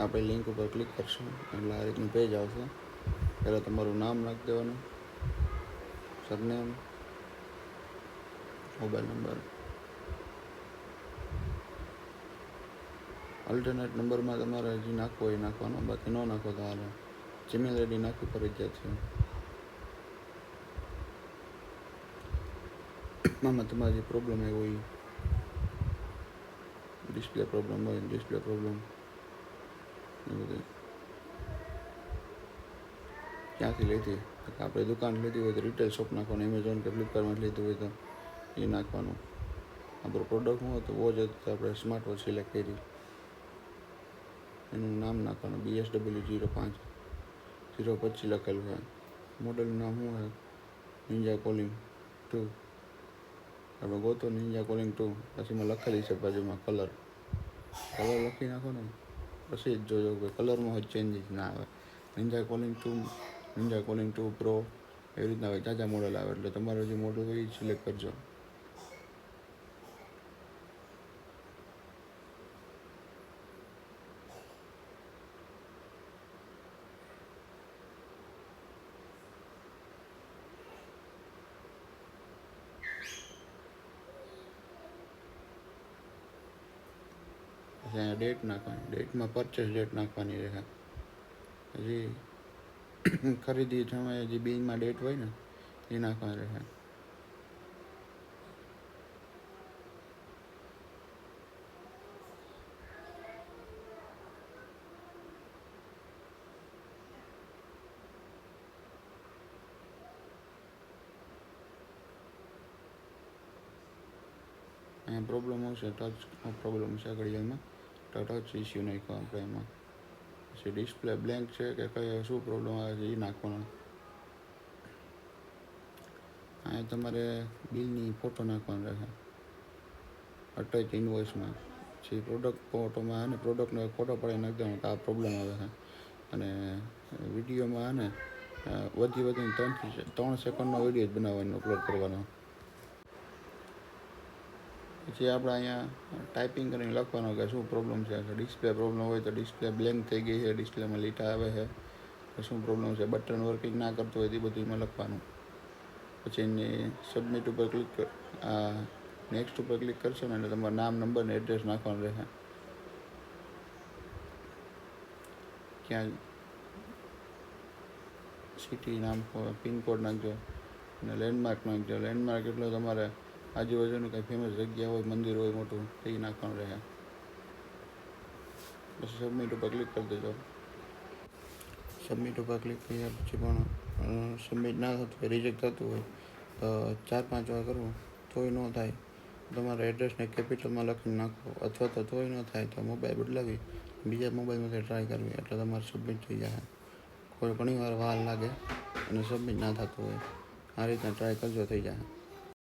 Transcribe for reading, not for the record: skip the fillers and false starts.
આપણે લિંક ઉપર ક્લિક કરશું એટલે આ રીતનું પેજ આવશે. પહેલાં તમારું નામ નાખી દેવાનું, સરનેમ, મોબાઈલ નંબર. અલ્ટરનેટ નંબરમાં તમારે જે નાખવો એ નાખવાનો, બાકી ન નાખો તો હાલે. જીમેલ આઈડી નાખવી ફરજિયાત છે. આમાં તમારે જે પ્રોબ્લેમ આવ્યો હોય, ડિસ્પ્લે પ્રોબ્લેમ હોય, ડિસ્પ્લે પ્રોબ્લેમ એ બધું ક્યાંથી લીધી, આપણે દુકાન લીધી હોય તો રિટેલ શોપ નાખવાનું, એમેઝોન કે ફ્લિપકાર્ટમાં લીધું હોય તો એ નાખવાનું. આપણું પ્રોડક્ટ શું હતું, વોચ હતું તો આપણે સ્માર્ટ વોચ સિલેક્ટ કરી, એનું નામ નાખવાનું BSW05 લખેલું છે. મોડલનું નામ શું છે, નિંજા કોલિંગ 2. આપણે ગોતો નિંજા કોલિંગ 2, પછી એમાં લખેલી છે બાજુમાં કલર લખી નાખો ને, પછી જ જોજો કે કલરમાં હોય ચેન્જીસ ના આવે. નિંજા કોલિંગ 2, નિંજા કોલિંગ 2 પ્રો એવી રીતના હોય, તાજા મોડલ આવે. એટલે તમારે જે મોડલ હોય એ સિલેક્ટ કરજો. પછી અહીંયા ડેટ નાખવાની, ડેટમાં પરચેસ ડેટ નાખવાની રહે. હજી ખરીદી સમયે જે બિલમાં ડેટ હોય ને એ નાખવાની રહે. અહીંયા પ્રોબ્લેમ આવશે, ટચનો પ્રોબ્લેમ છે ઘડિયાળમાં, તો ટચ ઇસ્યુ નાખ્યો આપણે એમાં. પછી ડિસ્પ્લે બ્લેન્ક છે કે કઈ શું પ્રોબ્લેમ આવે છે એ નાખવાનો. અહીંયા તમારે બિલની ફોટો નાખવાનો રહે, અટેચ ઇન્વોઇસમાં. પછી પ્રોડક્ટ ફોટોમાં અને પ્રોડક્ટનો ફોટો પાડી નાખી દેવાનો કે આ પ્રોબ્લેમ આવે છે. અને વિડીયોમાં વધીને 3 સેકન્ડનો વિડીયો જ બનાવવાનો, અપલોડ કરવાનો. પછી આપણે અહીંયા ટાઈપિંગ કરીને લખવાનું કે શું પ્રોબ્લેમ છે. ડિસ્પ્લે પ્રોબ્લેમ હોય તો ડિસ્પ્લે બ્લેન્ક થઈ ગઈ છે, ડિસ્પ્લેમાં લીટા આવે છે, તો શું પ્રોબ્લેમ છે. બટન વર્કિંગ ના કરતું હોય તો એ બધું એમાં લખવાનું. પછી એની સબમિટ ઉપર ક્લિક નેક્સ્ટ ઉપર ક્લિક કરશો ને એટલે તમારું નામ, નંબર ને એડ્રેસ નાખવાનું રહેશે. ક્યાં સિટી નામ, પિનકોડ નાખજો અને લેન્ડમાર્ક નાખજો. લેન્ડમાર્ક એટલે તમારે આજુબાજુનું કંઈ ફેમસ જગ્યા હોય, મંદિર હોય મોટું, તે નાખવાનું રહે. પછી સબમિટ ઉપર ક્લિક કરી દેજો. સબમિટ ઉપર ક્લિક કર્યા પછી પણ સબમિટ ના થતું હોય, રિજેક્ટ થતું હોય તો 4-5 વાર કરવું, તોય ન થાય તમારા એડ્રેસને કેપિટલમાં લખીને નાખો. અથવા તો તોય ન થાય તો મોબાઈલ બદલાવી બીજા મોબાઈલમાંથી ટ્રાય કરવી, એટલે તમારે સબમિટ થઈ જાય. કોઈ ઘણી વાર વાર લાગે અને સબમિટ ના થતું હોય, આ રીતના ટ્રાય કરજો, થઈ જાય.